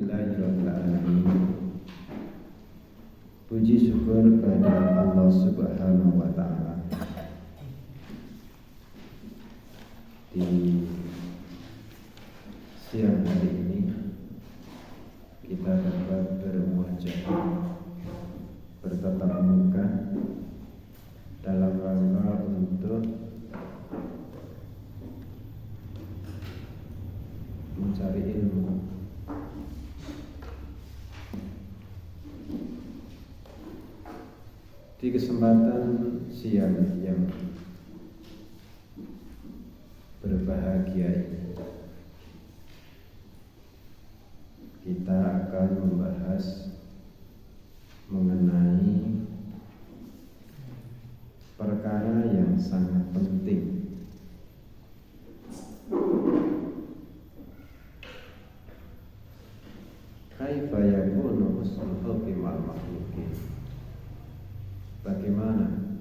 Bismillahirrahmanirrahim. Puji syukur kepada Allah Subhanahu wa Ta'ala. Di siang hari ini kita dapat bermuajah bertatap muka dalam rangka untuk mencari ilmu. Di kesempatan siang yang berbahagia ini, kita akan membahas mengenai perkara yang sangat penting, kaifa yakunu husnul khulqi ma'al makhluqin. Bagaimana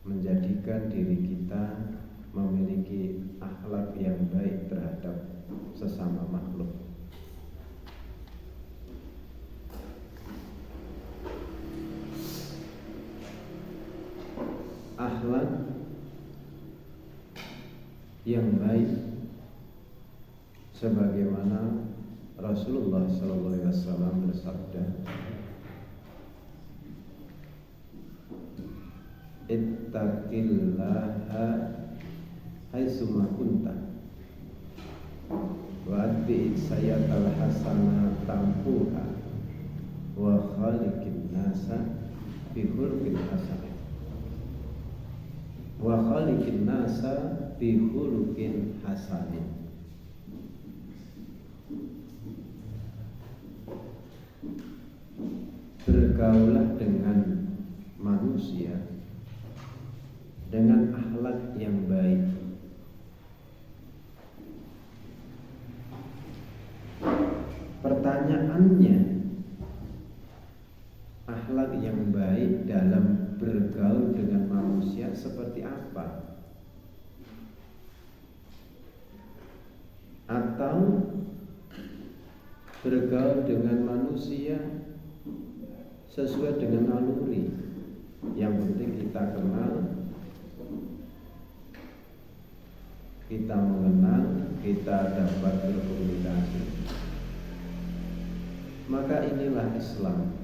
menjadikan diri kita memiliki akhlak yang baik terhadap sesama makhluk. Akhlak yang baik sebagaimana Rasulullah SAW bersabda, ittaqillaha haitsuma kunta wa atbi'is sayyatal hasana tampuha wa khaliqin nasa bi khuluqin hasan wa khaliqin nasa bi khuluqin hasanin. Bergaulah dengan manusia dengan akhlak yang baik. Pertanyaannya, akhlak yang baik dalam bergaul dengan manusia seperti apa? Atau bergaul dengan manusia sesuai dengan naluri? Yang penting kita kenal, kita mengenal, kita dapat berkomunikasi. Maka inilah Islam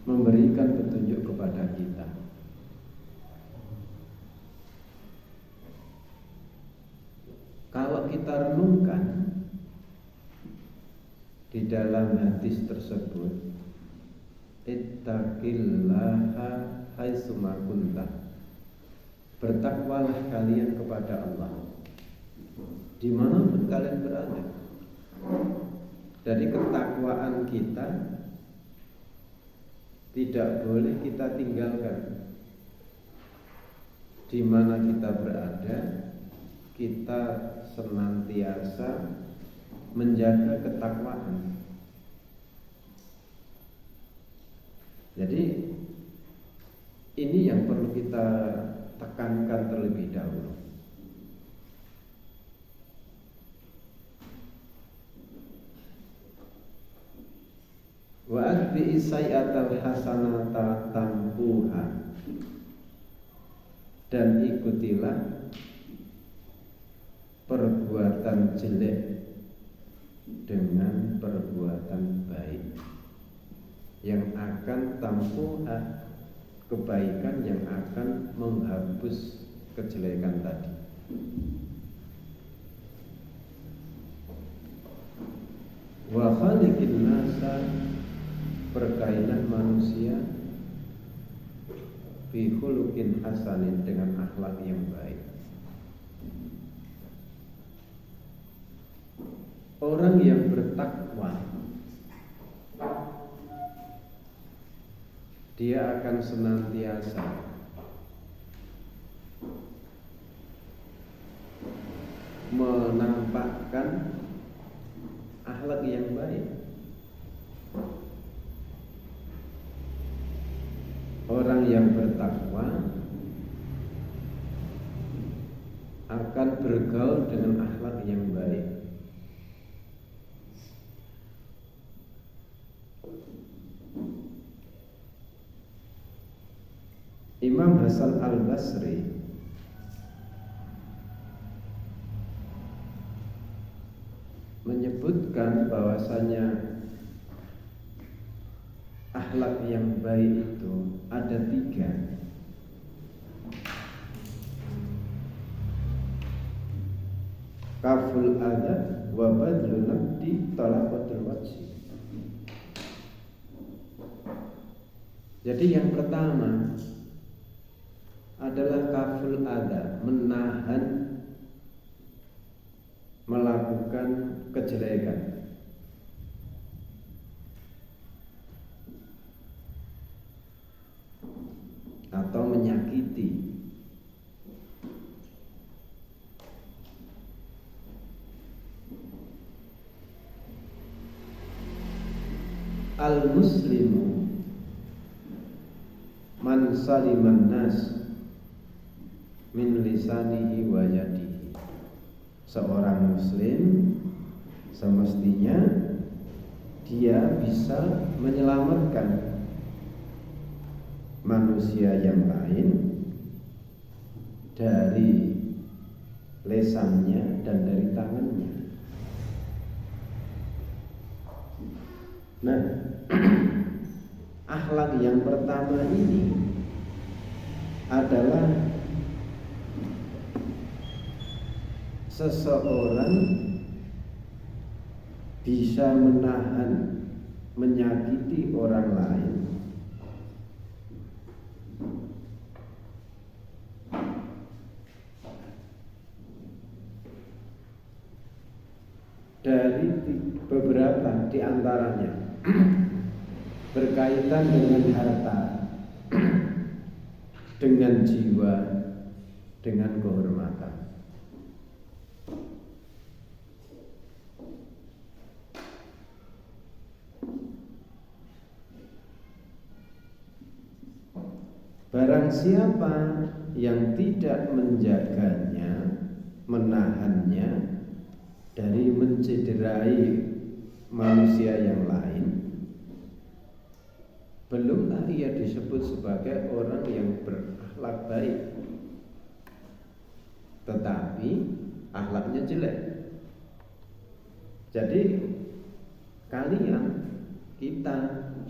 memberikan petunjuk kepada kita. Kalau kita renungkan di dalam hadis tersebut, ittaqillaha haitsuma kunta, bertakwalah kalian kepada Allah dimanapun kalian berada. Jadi ketakwaan kita tidak boleh kita tinggalkan. Di mana kita berada, kita senantiasa menjaga ketakwaan. Jadi ini yang perlu kita tekankan terlebih dahulu. Wa atbi'i sayyatal hasanata tampuha, dan ikutilah perbuatan jelek dengan perbuatan baik yang akan tampuha, kebaikan yang akan menghapus kejelekan tadi. Wa khaliqin nasa, berkailah manusia bi khuluqin hasanin, dengan akhlak yang baik. Orang yang bertakwa, dia akan senantiasa menampakkan akhlak yang baik. Orang yang bertakwa akan bergaul dengan akhlak yang baik. Imam Hasan Al-Basri menyebutkan bahwasanya akhlak yang baik itu ada 3. Kaful adab wa badlun nabdi talaqatul wajhi. Jadi yang pertama adalah kaful adab, menahan melakukan kejelekan. Atau menyakiti. Al-muslimu man saliman nas min lisanihi wa yadihi. Seorang muslim semestinya dia bisa menyelamatkan manusia yang lain dari lesannya dan dari tangannya. Nah, akhlak yang pertama ini adalah seseorang bisa menahan menyakiti orang lain dari beberapa di antaranya berkaitan dengan harta, dengan jiwa, dengan kehormatan. Barang siapa yang tidak menjaganya, menahannya dari mencederai manusia yang lain, belumlah ia disebut sebagai orang yang berakhlak baik, tetapi akhlaknya jelek. Jadi kalian, kita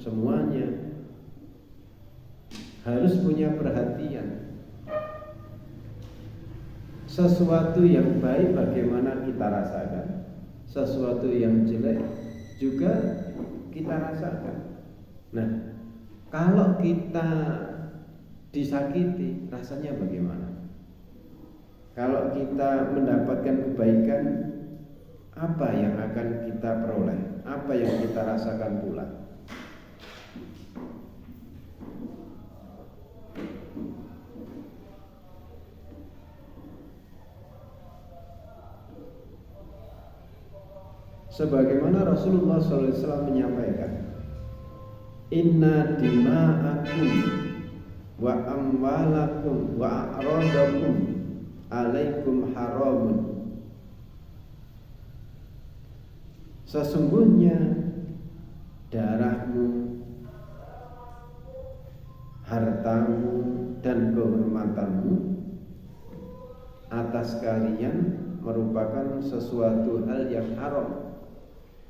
semuanya harus punya perhatian. Sesuatu yang baik bagaimana kita rasakan, sesuatu yang jelek juga kita rasakan. Nah, kalau kita disakiti, rasanya bagaimana? Kalau kita mendapatkan kebaikan, apa yang akan kita peroleh? Apa yang kita rasakan pula? Sebagaimana Rasulullah SAW menyampaikan, inna dima'akum wa amwalakum wa a'radakum alaikum haramun. Sesungguhnya darahmu, hartamu, dan kehormatanmu atas kalian merupakan sesuatu hal yang haram.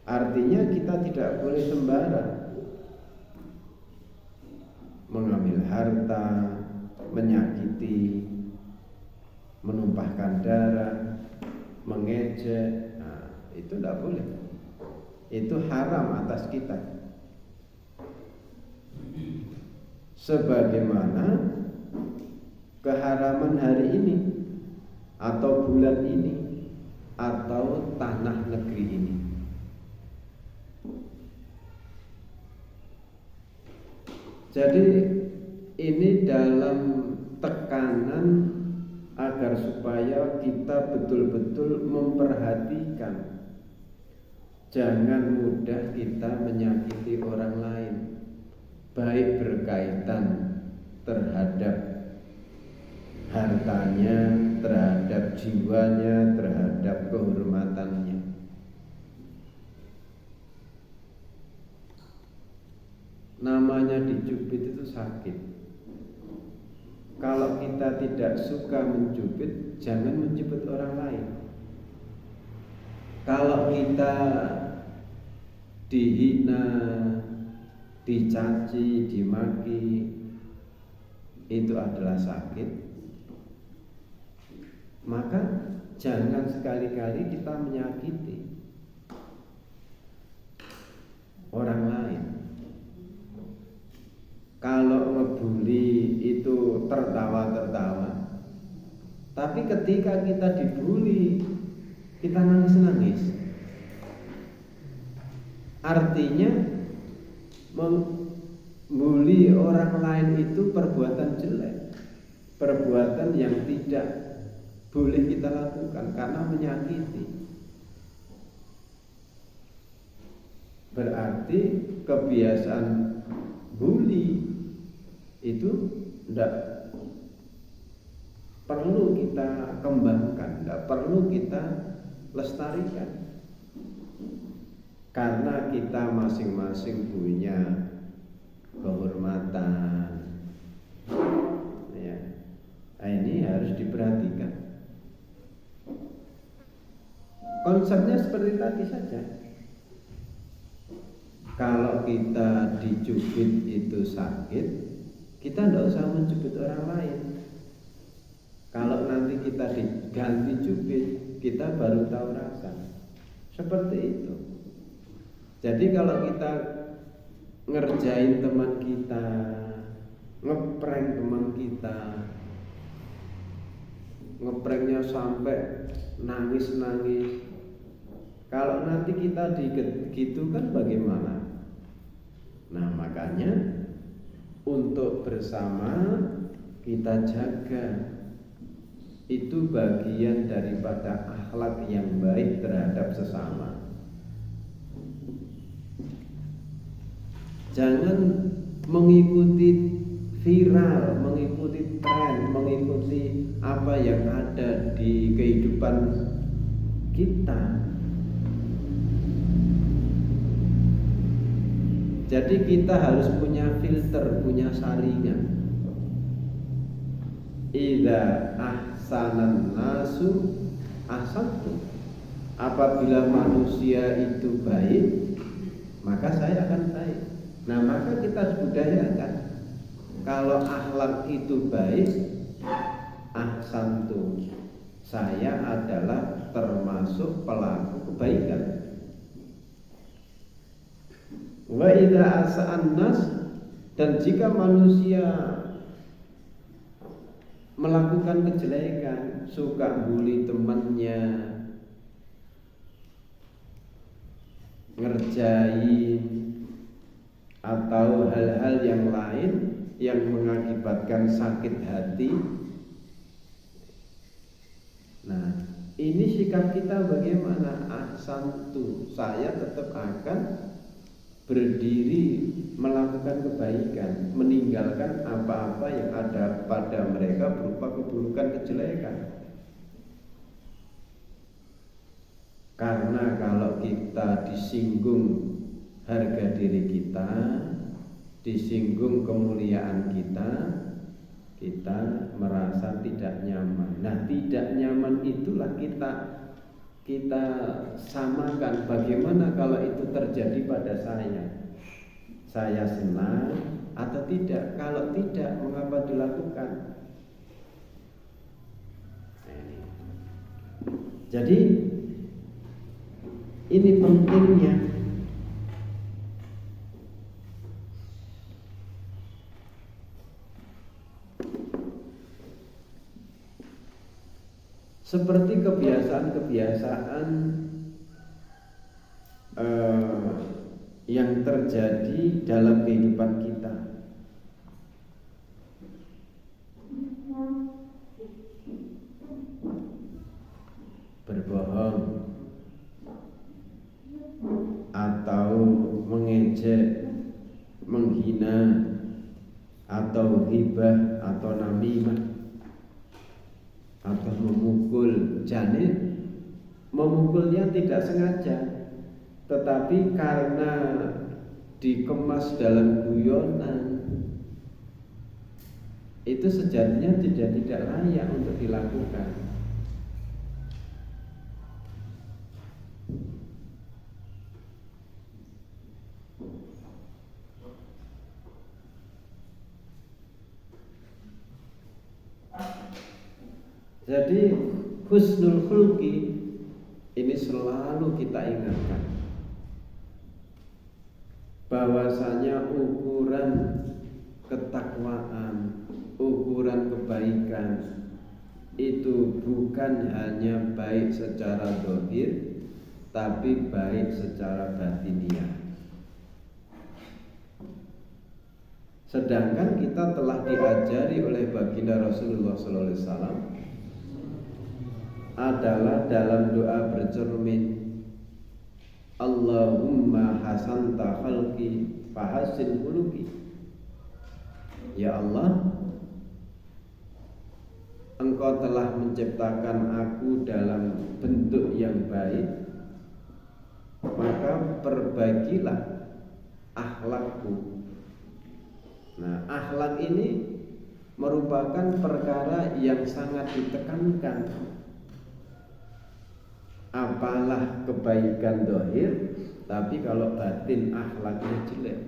Artinya kita tidak boleh sembarang mengambil harta, menyakiti, menumpahkan darah, mengejek. Nah, itu tidak boleh. Itu haram atas kita. Sebagaimana keharaman hari ini, atau bulan ini, atau tanah negeri ini. Jadi ini dalam tekanan agar supaya kita betul-betul memperhatikan, jangan mudah kita menyakiti orang lain, baik berkaitan terhadap hartanya, terhadap jiwanya, terhadap kehormatannya. Namanya dicubit itu sakit. kalau kita tidak suka mencubit, jangan mencubit orang lain. Kalau kita dihina, dicaci, dimaki, itu adalah sakit, maka jangan sekali-kali kita menyakiti orang lain. Kalau ngebully itu tertawa-tertawa, tapi ketika kita dibully, kita nangis-nangis. Artinya membuli orang lain itu perbuatan jelek, perbuatan yang tidak boleh kita lakukan karena menyakiti. Berarti kebiasaan bully itu tidak perlu kita kembangkan, tidak perlu kita lestarikan, karena kita masing-masing punya kehormatan. Ya, nah ini harus diperhatikan. Konsepnya seperti tadi saja. Kalau kita dicubit itu sakit, kita tidak usah mencubit orang lain. Kalau nanti kita diganti cubit, kita baru tahu rasa. Seperti itu. Jadi kalau kita ngerjain teman kita, ngeprank teman kita, ngepranknya sampai nangis-nangis, kalau nanti kita gitu kan bagaimana? Nah makanya untuk bersama kita jaga, itu bagian daripada akhlak yang baik terhadap sesama. Jangan mengikuti viral, mengikuti tren, mengikuti apa yang ada di kehidupan kita. Jadi kita harus punya filter, punya saringan. Idza ahsanan nasu ahsantu. Apabila manusia itu baik, maka saya akan baik. Nah, maka kita budayakan. Kalau akhlak itu baik, ahsantu, saya adalah termasuk pelaku kebaikan. Wa idza asa'an nas, dan jika manusia melakukan kejelekan, suka bully temannya, ngerjain atau hal-hal yang lain yang mengakibatkan sakit hati. Nah, ini sikap kita bagaimana? Ahsantu, saya tetap akan berdiri melakukan kebaikan, meninggalkan apa-apa yang ada pada mereka berupa keburukan, kejelekan. Karena kalau kita disinggung harga diri kita, disinggung kemuliaan kita, kita merasa tidak nyaman. Nah, tidak nyaman itulah kita samakan. Bagaimana kalau itu terjadi pada saya? Saya senang atau tidak? Kalau tidak, mengapa dilakukan? Jadi ini pentingnya. Seperti kebiasaan-kebiasaan yang terjadi dalam kehidupan kita. Berbohong atau mengejek, menghina, atau ghibah atau namimah, atau memukul. Jadi memukulnya tidak sengaja, tetapi karena dikemas dalam guyonan, itu sejatinya tidak layak untuk dilakukan. Jadi husnul khulqi ini selalu kita ingatkan bahwasanya ukuran ketakwaan, ukuran kebaikan itu bukan hanya baik secara zahir, tapi baik secara batiniah. Sedangkan kita telah diajari oleh baginda Rasulullah SAW adalah dalam doa bercermin, Allahumma hasanta khalqi fahassin khuluqi. Ya Allah, Engkau telah menciptakan aku dalam bentuk yang baik, maka perbaikilah akhlakku. Nah, akhlak ini merupakan perkara yang sangat ditekankan. Apalah kebaikan zahir, tapi kalau batin akhlaknya jelek.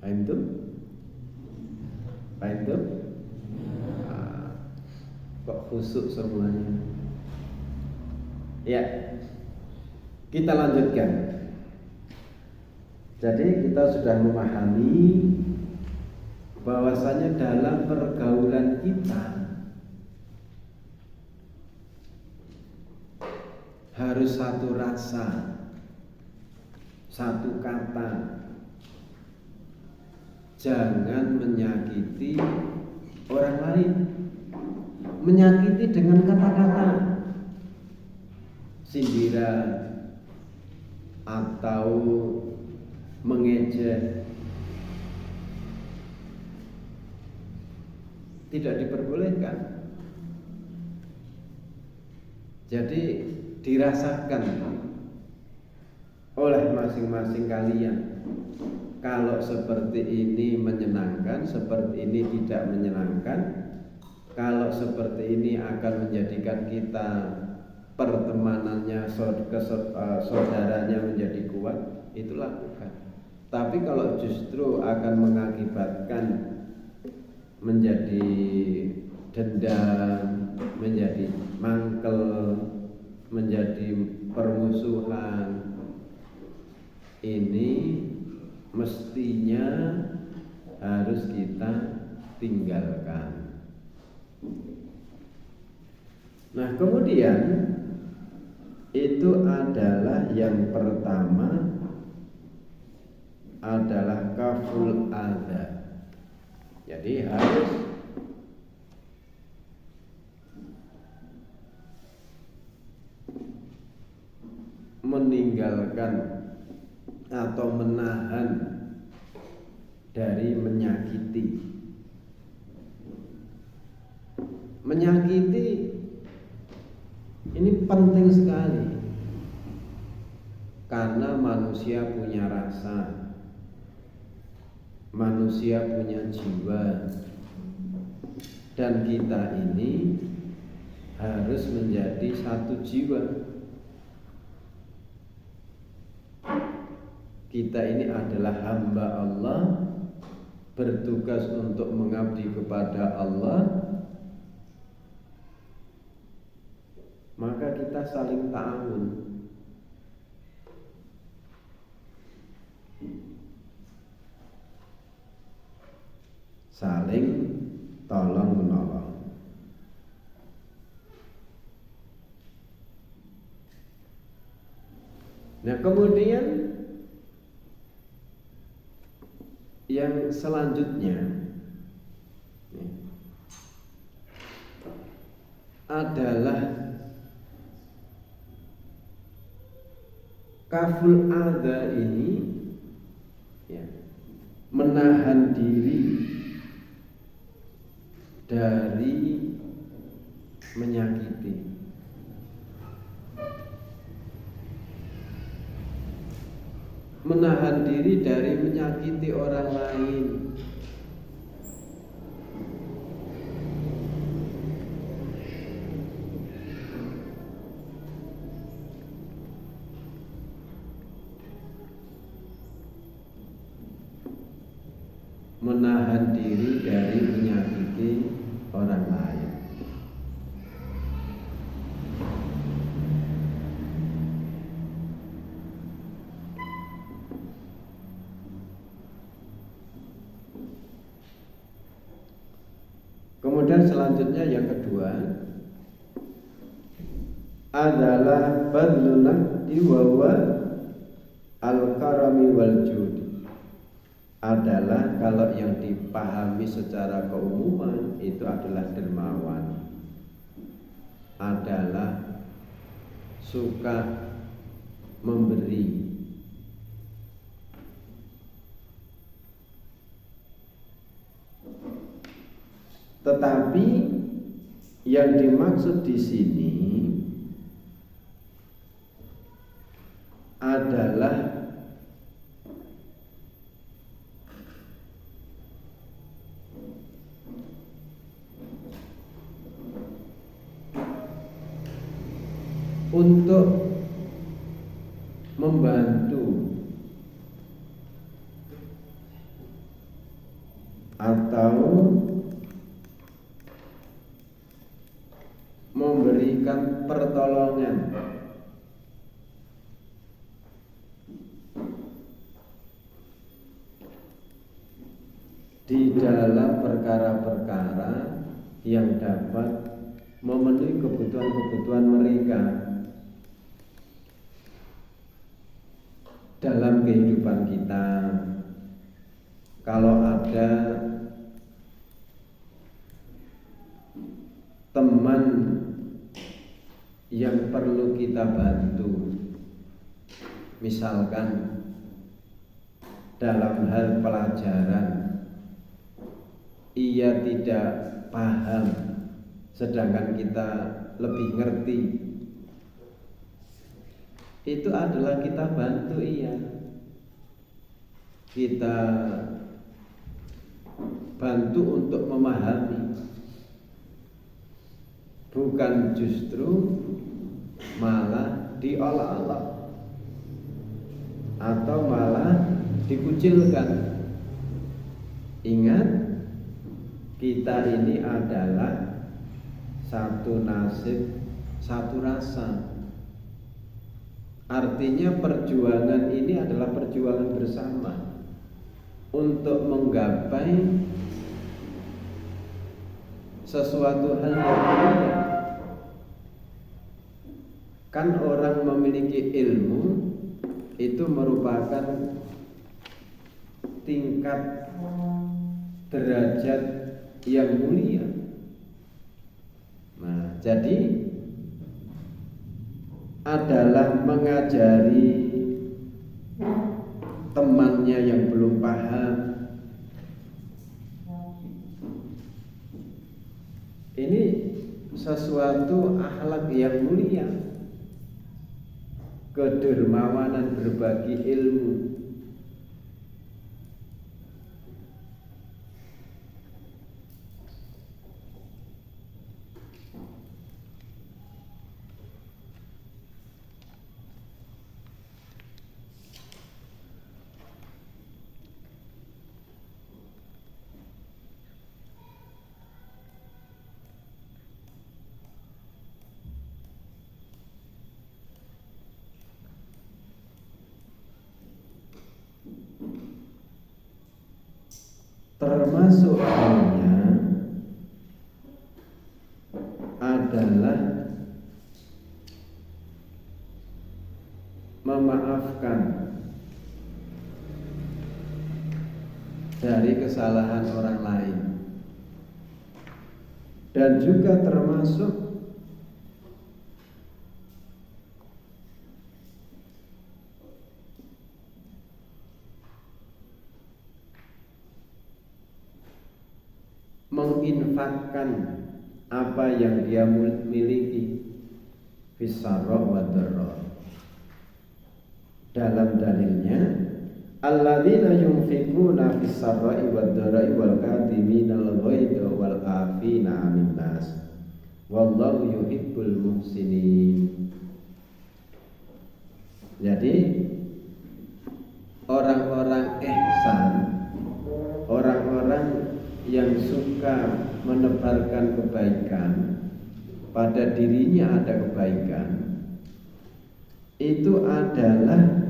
Paham tuh? Paham tuh? Kok khusuk semuanya? Ya, kita lanjutkan. Jadi kita sudah memahami bahwasanya dalam pergaulan kita harus satu rasa, satu kata. Jangan menyakiti orang lain. Menyakiti dengan kata-kata, sindiran atau mengejek tidak diperbolehkan. Jadi dirasakan oleh masing-masing kalian. Kalau seperti ini menyenangkan, seperti ini tidak menyenangkan. Kalau seperti ini akan menjadikan kita pertemanannya, saudaranya menjadi kuat, itu lakukan. Tapi kalau justru akan mengakibatkan menjadi dendam, menjadi mangkel, menjadi permusuhan, ini mestinya harus kita tinggalkan. Nah, kemudian itu adalah yang pertama adalah kaful adza. Jadi harus meninggalkan atau menahan dari menyakiti. Menyakiti ini penting sekali, karena manusia punya rasa, manusia punya jiwa, dan kita ini harus menjadi satu jiwa. Kita ini adalah hamba Allah, bertugas untuk mengabdi kepada Allah. Maka kita saling ta'awun. Saling tolong menolong. Nah, kemudian yang selanjutnya adalah kaful adza ini, ya, menahan diri dari menyakiti. Menahan diri dari menyakiti orang lain. Menahan diri dari menyakiti orang lain. Kemudian selanjutnya yang kedua adalah badlun naqdi wa huwa al-karami wal judi. Adalah kalau yang dipahami secara keumuman itu adalah dermawan, adalah suka memberi. Tetapi yang dimaksud di sini adalah untuk membantu atau memberikan pertolongan di dalam perkara-perkara yang dapat memenuhi kebutuhan-kebutuhan mereka dalam kehidupan kita. Kalau ada teman yang perlu kita bantu, misalkan dalam hal pelajaran ia tidak paham sedangkan kita lebih ngerti, itu adalah kita bantu ia, kita bantu untuk memahami, bukan justru malah diolok-olok atau malah dikucilkan. Ingat, kita ini adalah satu nasib, satu rasa. Artinya perjuangan ini adalah perjuangan bersama untuk menggapai sesuatu hal yang mulia. Kan orang memiliki ilmu itu merupakan tingkat derajat yang mulia. Nah, jadi adalah mengajari temannya yang belum paham. Ini sesuatu akhlak yang mulia, kedermawanan berbagi ilmu. Termasuk halnya adalah memaafkan dari kesalahan orang lain, dan juga termasuk menginfakkan apa yang dia miliki, fisarra wa dharra. Dalam dalilnya, alladzina yunfiquna fis-sarra'i wad-dharra'i wal kadhiminal ghaidha wal 'afina 'anil nas wallahu yuhibbul muhsinin. Jadi orang-orang ihsan, orang-orang yang suka menebarkan kebaikan, pada dirinya ada kebaikan, itu adalah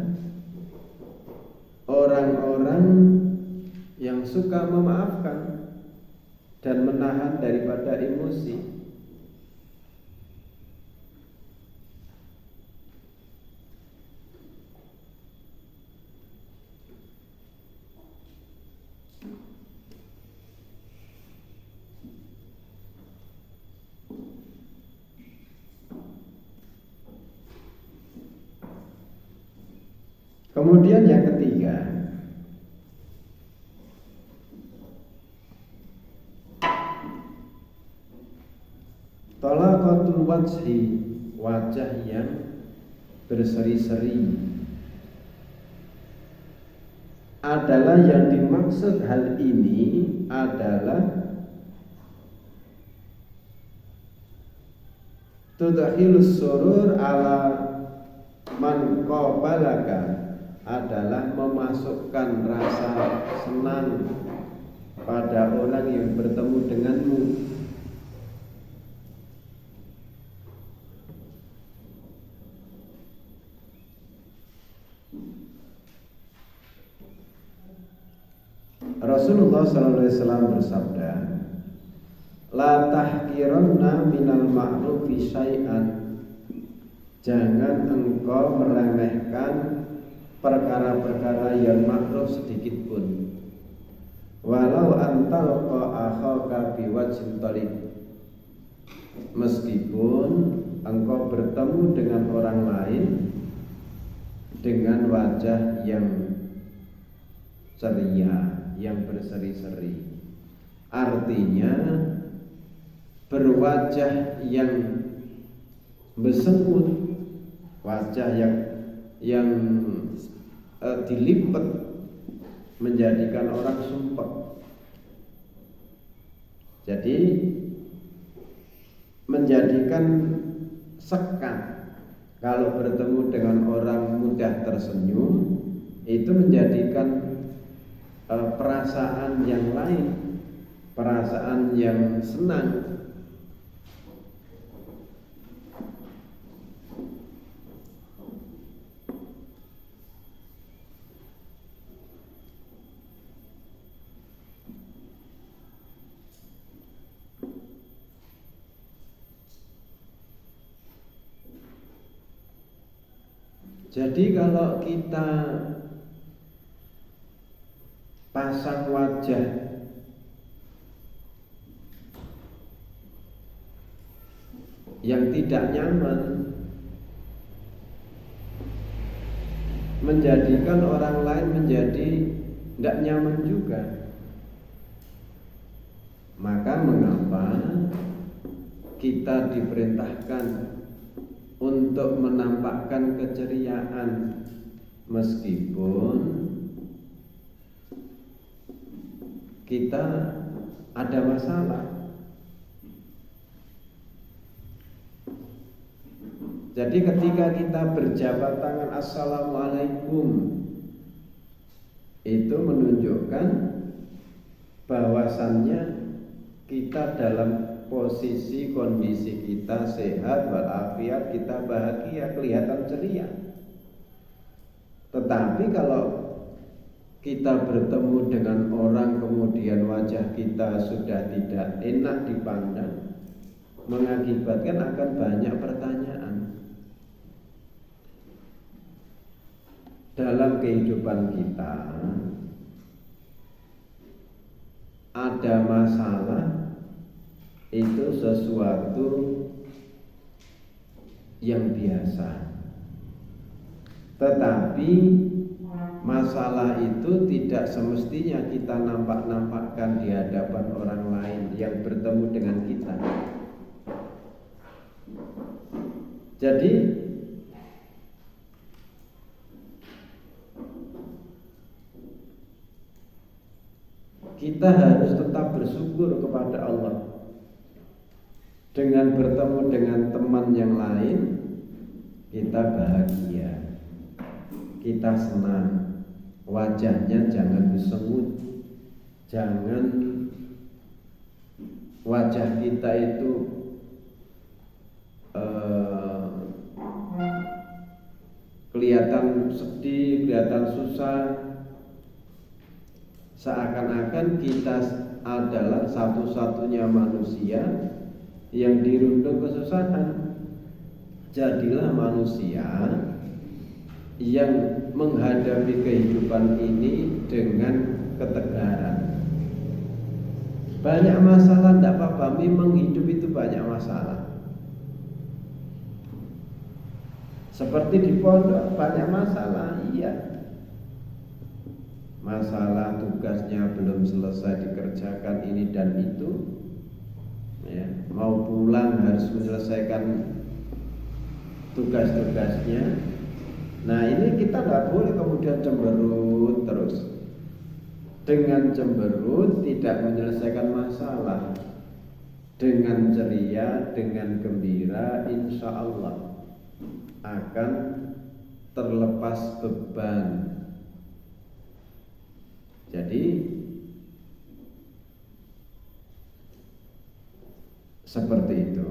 orang-orang yang suka memaafkan dan menahan daripada emosi. Kemudian yang ketiga, talaqatul wajhi, wajah yang berseri-seri, adalah yang dimaksud hal ini adalah tudkhilus surur ala man qabalaka, adalah memasukkan rasa senang pada orang yang bertemu denganmu. Rasulullah SAW bersabda, la tahqiranna minal ma'rufi syai'an, jangan engkau meremehkan perkara-perkara yang ma'ruf sedikit pun, walau antalqa akhaka biwajhin talib, meskipun engkau bertemu dengan orang lain dengan wajah yang ceria, yang berseri-seri. Artinya berwajah yang bersemut, wajah yang dilipat menjadikan orang sumpek. Jadi menjadikan sekat. Kalau bertemu dengan orang mudah tersenyum, itu menjadikan perasaan yang lain, perasaan yang senang. Jadi kalau kita pasang wajah yang tidak nyaman, menjadikan orang lain menjadi tidak nyaman juga, maka mengapa kita diperintahkan untuk menampakkan keceriaan meskipun kita ada masalah. Jadi ketika kita berjabat tangan assalamualaikum, itu menunjukkan bahwasannya kita dalam posisi kondisi kita sehat walafiat, kita bahagia, kelihatan ceria. Tetapi kalau kita bertemu dengan orang kemudian wajah kita sudah tidak enak dipandang, mengakibatkan akan banyak pertanyaan. Dalam kehidupan kita ada masalah, itu sesuatu yang biasa. Tetapi masalah itu tidak semestinya kita nampak-nampakkan di hadapan orang lain yang bertemu dengan kita. Jadi kita harus tetap bersyukur kepada Allah. Dengan bertemu dengan teman yang lain, kita bahagia, kita senang. Wajahnya jangan disengut, jangan wajah kita itu kelihatan sedih, kelihatan susah, seakan-akan kita adalah satu-satunya manusia yang dirundung kesusahan. Jadilah manusia yang menghadapi kehidupan ini dengan ketegaran. Banyak masalah, tidak apa-apa, memang hidup itu banyak masalah. Seperti di pondok banyak masalah, iya. Masalah tugasnya belum selesai dikerjakan ini dan itu, ya, mau pulang harus menyelesaikan tugas-tugasnya. Nah ini kita tidak boleh kemudian cemberut terus. Dengan cemberut tidak menyelesaikan masalah. Dengan ceria, dengan gembira, insya Allah akan terlepas beban. Jadi seperti itu.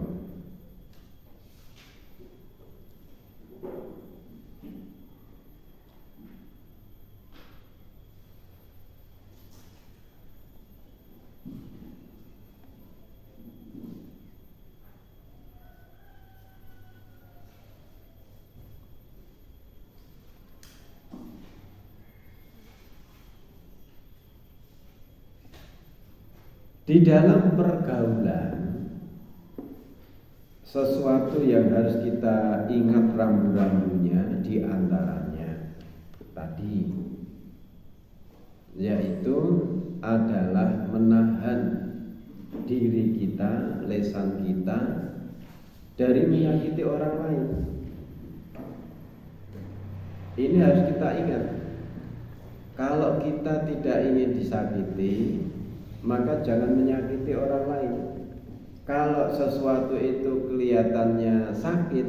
Di dalam pergaulan, sesuatu yang harus kita ingat rambu-rambunya di antaranya tadi, yaitu adalah menahan diri kita, lisan kita dari menyakiti orang lain. Ini harus kita ingat. Kalau kita tidak ingin disakiti, maka jangan menyakiti orang lain. Kalau sesuatu itu kelihatannya sakit,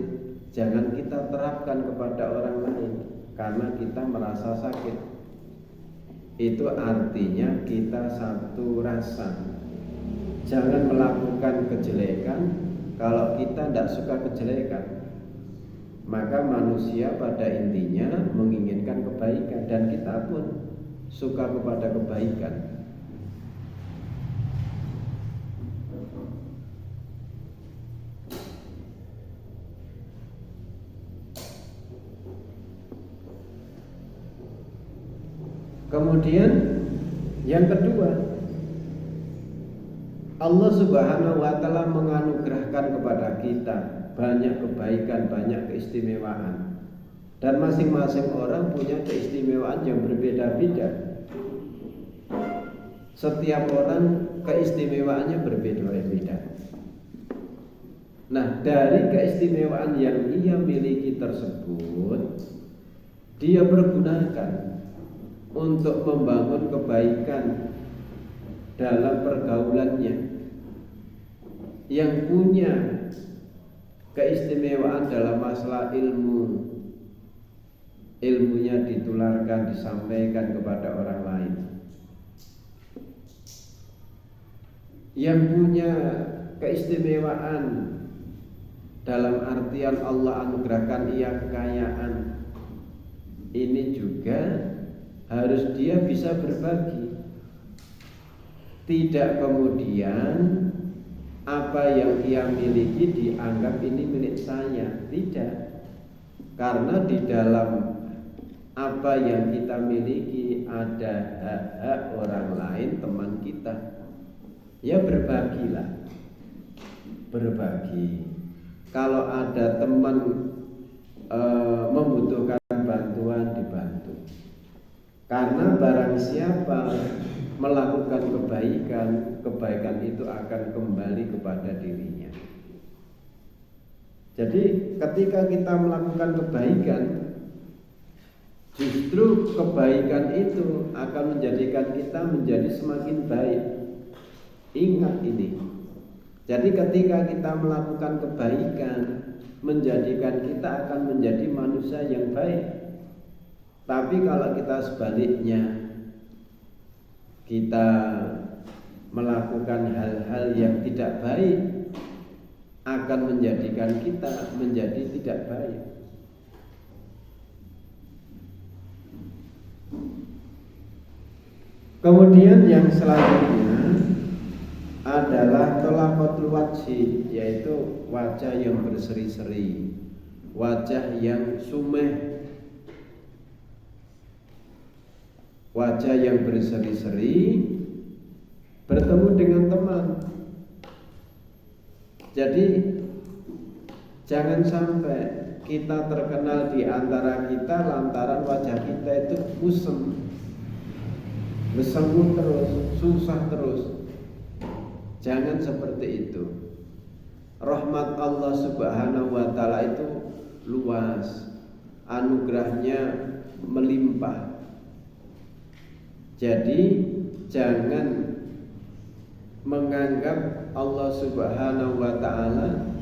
jangan kita terapkan kepada orang lain karena kita merasa sakit. Itu artinya kita satu rasa. Jangan melakukan kejelekan kalau kita tidak suka kejelekan. Maka manusia pada intinya menginginkan kebaikan dan kita pun suka kepada kebaikan. Kemudian yang kedua, Allah Subhanahu wa Ta'ala menganugerahkan kepada kita banyak kebaikan, banyak keistimewaan, dan masing-masing orang punya keistimewaan yang berbeda-beda. Setiap orang keistimewaannya berbeda-beda. Nah, dari keistimewaan yang ia miliki tersebut, dia pergunakan untuk membangun kebaikan dalam pergaulannya. Yang punya keistimewaan dalam masalah ilmu, ilmunya ditularkan, disampaikan kepada orang lain. Yang punya keistimewaan dalam artian Allah anugerahkan ia kekayaan, ini juga harus dia bisa berbagi. Tidak kemudian apa yang ia miliki dianggap ini milik saya. Tidak. Karena di dalam apa yang kita miliki ada hak-hak orang lain, teman kita. Ya berbagilah. Berbagi. Kalau ada teman membutuhkan bantuan, dibantu. Karena barang siapa melakukan kebaikan, kebaikan itu akan kembali kepada dirinya. Jadi ketika kita melakukan kebaikan, justru kebaikan itu akan menjadikan kita menjadi semakin baik. Ingat ini. Jadi ketika kita melakukan kebaikan, menjadikan kita akan menjadi manusia yang baik. Tapi kalau kita sebaliknya, kita melakukan hal-hal yang tidak baik, akan menjadikan kita menjadi tidak baik. Kemudian yang selanjutnya adalah tolaqatul wajhi, yaitu wajah yang berseri-seri, wajah yang sumeh, wajah yang berseri-seri bertemu dengan teman. Jadi jangan sampai kita terkenal di antara kita lantaran wajah kita itu kusem, bersemu terus, susah terus. Jangan seperti itu. Rahmat Allah Subhanahu wa taala itu luas, anugerahnya melimpah. Jadi jangan menganggap Allah Subhanahu wa taala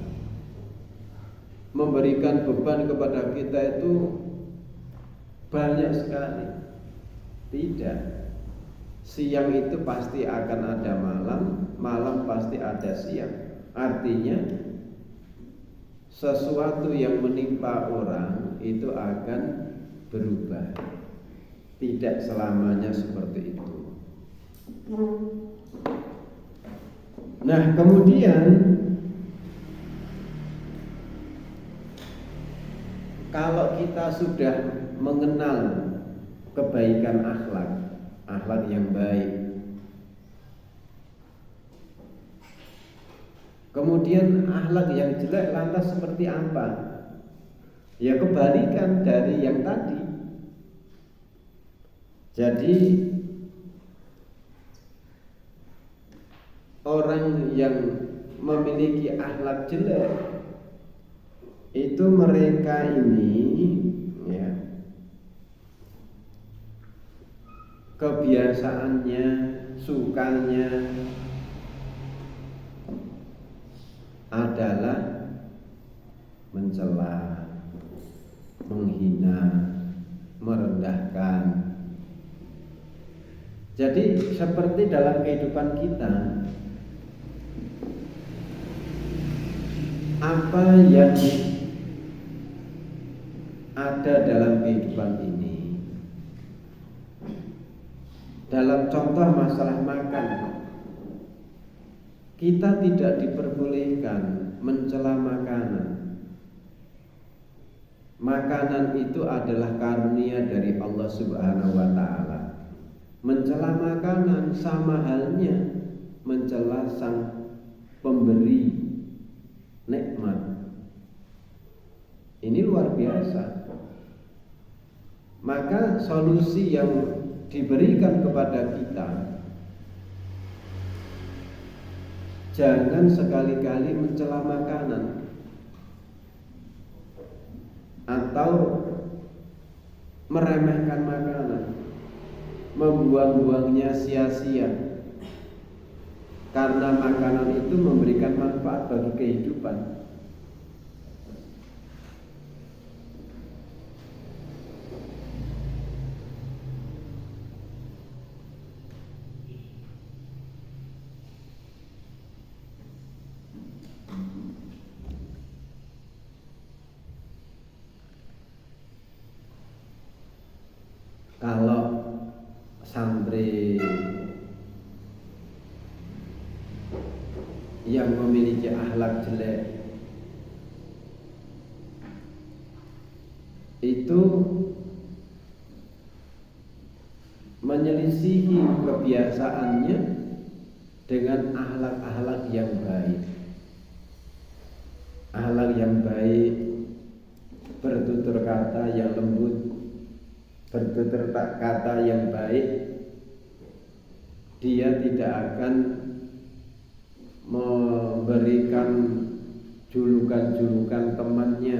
memberikan beban kepada kita itu banyak sekali. Tidak. Siang itu pasti akan ada malam, malam pasti ada siang. Artinya sesuatu yang menimpa orang itu akan berubah. Tidak selamanya seperti itu. Nah, kemudian kalau kita sudah mengenal kebaikan akhlak, akhlak yang baik, kemudian akhlak yang jelek lantas seperti apa? Ya kebalikan dari yang tadi. Jadi orang yang memiliki akhlak jelek itu mereka ini ya, kebiasaannya, sukanya adalah mencela, menghina, merendahkan. Jadi seperti dalam kehidupan kita, apa yang ada dalam kehidupan ini, dalam contoh masalah makan, kita tidak diperbolehkan mencela makanan. Makanan itu adalah karunia dari Allah Subhanahu wa taala. Mencela makanan sama halnya mencela sang pemberi nikmat. Ini luar biasa. Maka solusi yang diberikan kepada kita, jangan sekali-kali mencela makanan atau meremehkan makanan, membuang-buangnya sia-sia, karena makanan itu memberikan manfaat bagi kehidupan. Kalau santri yang memiliki akhlak jelek itu menyelisihi kebiasaannya dengan akhlak-akhlak yang baik. Akhlak yang baik, bertutur kata yang lembut, bertutur kata yang baik, dia tidak akan memberikan julukan-julukan temannya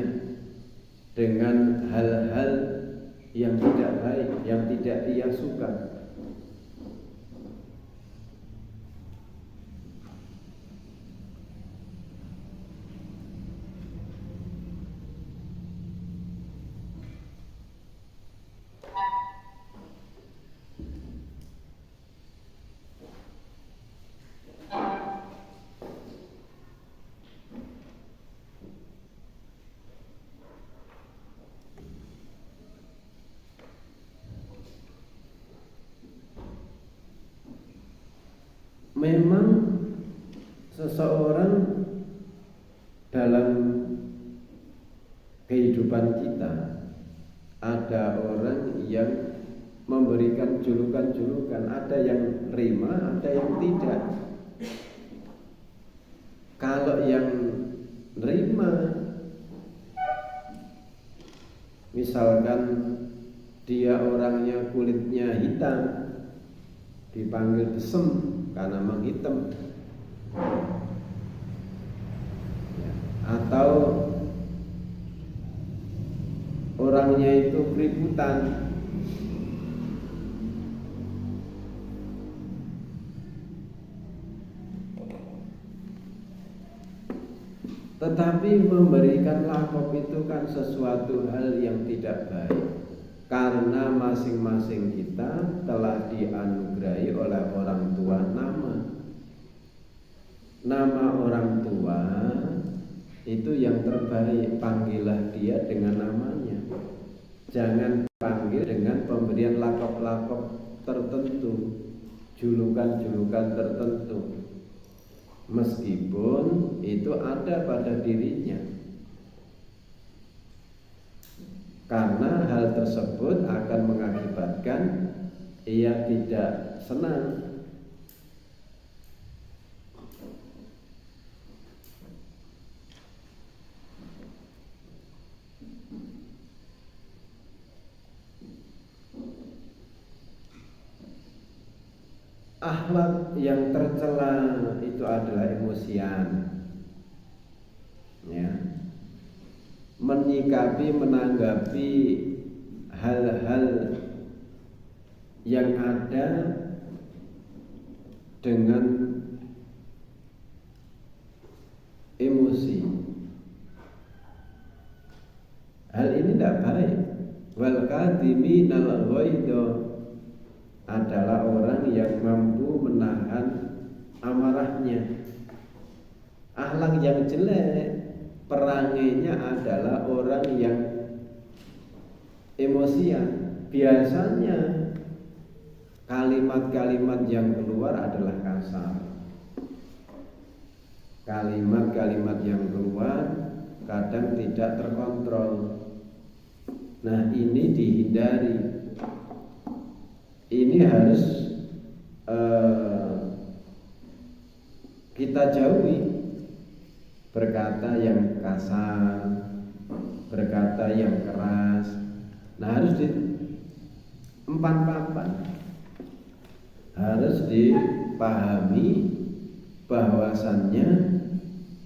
dengan hal-hal yang tidak baik, yang tidak ia suka. Memang seseorang dalam kehidupan kita ada orang yang memberikan julukan-julukan, ada yang terima, ada yang tidak. Kalau yang nerima, misalkan dia orangnya kulitnya hitam, dipanggil desem karena menghitam, atau orangnya itu keributan, tetapi memberikan lakop itu kan sesuatu hal yang tidak baik, karena masing-masing kita telah dianugerahi oleh orang tua nama orang tua itu yang terbaik. Panggillah dia dengan namanya, jangan panggil dengan pemberian lakop-lakop tertentu, julukan-julukan tertentu, meskipun itu ada pada dirinya, karena hal tersebut akan mengakibatkan ia tidak senang. Akhlak yang tercela itu adalah emosian, ya, menyikapi, menanggapi hal-hal yang ada dengan emosi. Hal ini tidak baik. Wal kadhiminal ghaidha adalah orang yang mampu menahan amarahnya. Akhlak yang jelek perangainya adalah orang yang emosian. Biasanya kalimat-kalimat yang keluar adalah kasar. Kalimat-kalimat yang keluar kadang tidak terkontrol. Nah, ini dihindari. Ini harus kita jauhi. Berkata yang kasar, berkata yang keras. Nah, harus empan-papan. Harus dipahami bahwasannya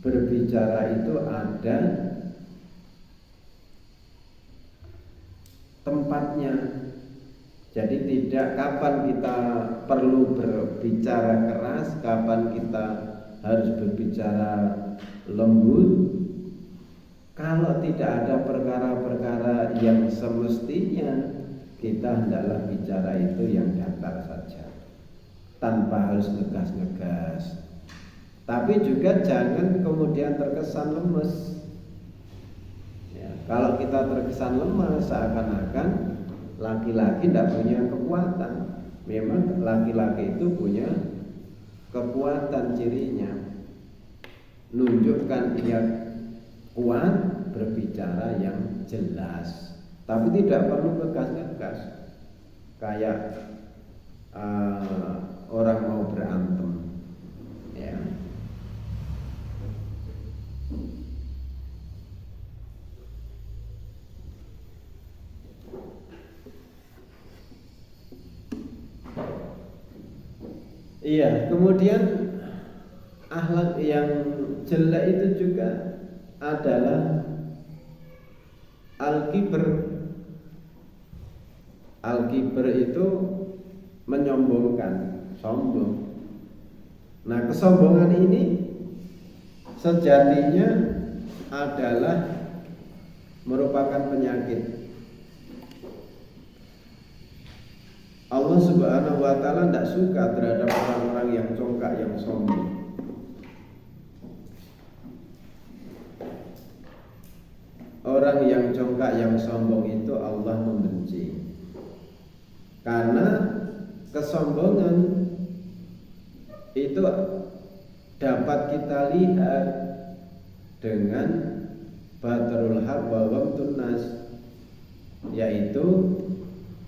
berbicara itu ada tempatnya. Jadi tidak kapan kita perlu berbicara keras, kapan kita harus berbicara lembut. Kalau tidak ada perkara-perkara yang semestinya, kita hendaklah bicara itu yang datar saja, tanpa harus ngegas-ngegas. Tapi juga jangan kemudian terkesan lemes. Ya, kalau kita terkesan lemes, seakan-akan laki-laki tidak punya kekuatan. Memang laki-laki itu punya kekuatan, cirinya nunjukkan dia kuat, berbicara yang jelas, tapi tidak perlu ngegas-ngegas kayak orang mau berantem, ya. Iya, kemudian akhlak yang jelek itu juga adalah al-kibr. Al-kibr itu menyombongkan, sombong. Nah, kesombongan ini sejatinya adalah merupakan penyakit. Allah Subhanahu wa Ta'ala tidak suka terhadap orang-orang yang congkak, yang sombong. Orang yang congkak, yang sombong itu Allah membenci. Karena kesombongan itu dapat kita lihat dengan batrul haq wa ghamtun nas, yaitu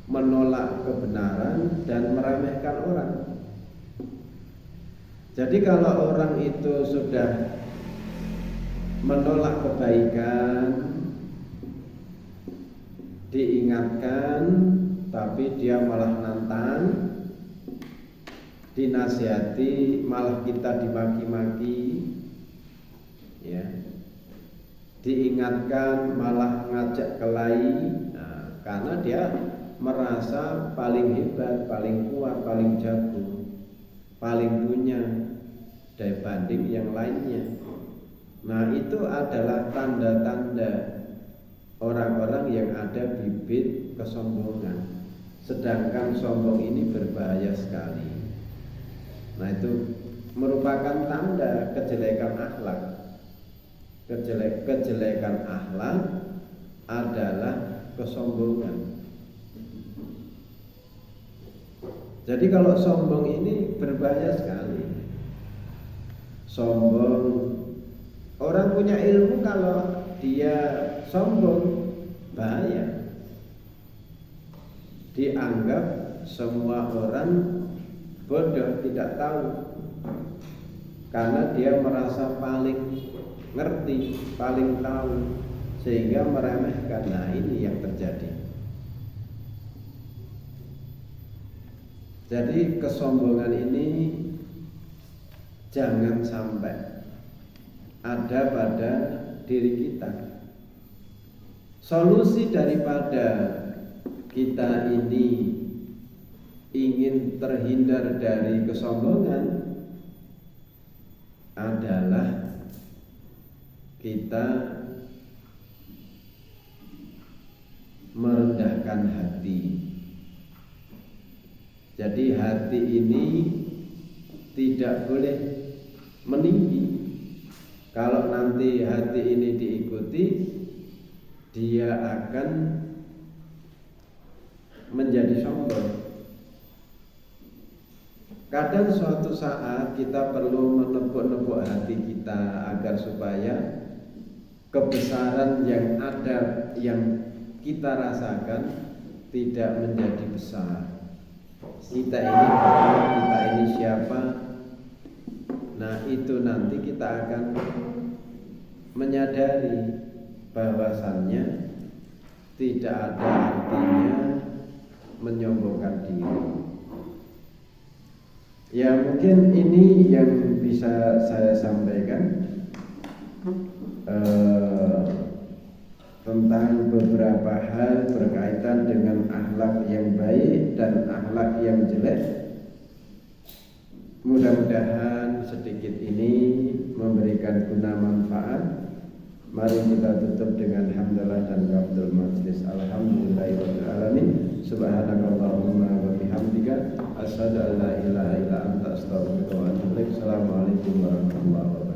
menolak kebenaran dan meremehkan orang. Jadi kalau orang itu sudah menolak kebaikan, diingatkan tapi dia malah nantang, dinasihati malah kita dimaki-maki, ya, diingatkan malah ngajak kelahi. Nah, karena dia merasa paling hebat, paling kuat, paling jago, paling punya dibanding yang lainnya. Nah, itu adalah tanda-tanda orang-orang yang ada bibit kesombongan. Sedangkan sombong ini berbahaya sekali. Nah, itu merupakan tanda kejelekan akhlak. Kejelekan akhlak adalah kesombongan. Jadi kalau sombong ini berbahaya sekali. Sombong, orang punya ilmu kalau dia sombong bahaya. Dianggap semua orang bodoh, tidak tahu, karena dia merasa paling ngerti, paling tahu, sehingga meremehkan. Nah, ini yang terjadi. Jadi kesombongan ini jangan sampai ada pada diri kita. Solusi daripada kita ini ingin terhindar dari kesombongan adalah kita merendahkan hati. Jadi hati ini tidak boleh meninggi. Kalau nanti hati ini diikuti, dia akan menjadi sombong. Kadang suatu saat kita perlu menepuk-nepuk hati kita agar supaya kebesaran yang ada, yang kita rasakan, tidak menjadi besar. Kita ini apa, kita ini siapa. Nah, itu nanti kita akan menyadari bahwasannya tidak ada artinya menyombongkan diri. Ya, mungkin ini yang bisa saya sampaikan tentang beberapa hal berkaitan dengan akhlak yang baik dan akhlak yang jelek. Mudah-mudahan sedikit ini memberikan guna manfaat. Mari kita tutup dengan hamdalah dan qabdul majlis. Alhamdulillahirabbil alamin. Subhanakallahumma wa bihamdika asyhadu an la ilaha illa anta astaghfiruka wa atubu ilaik. Assalamualaikum warahmatullahi wabarakatuh.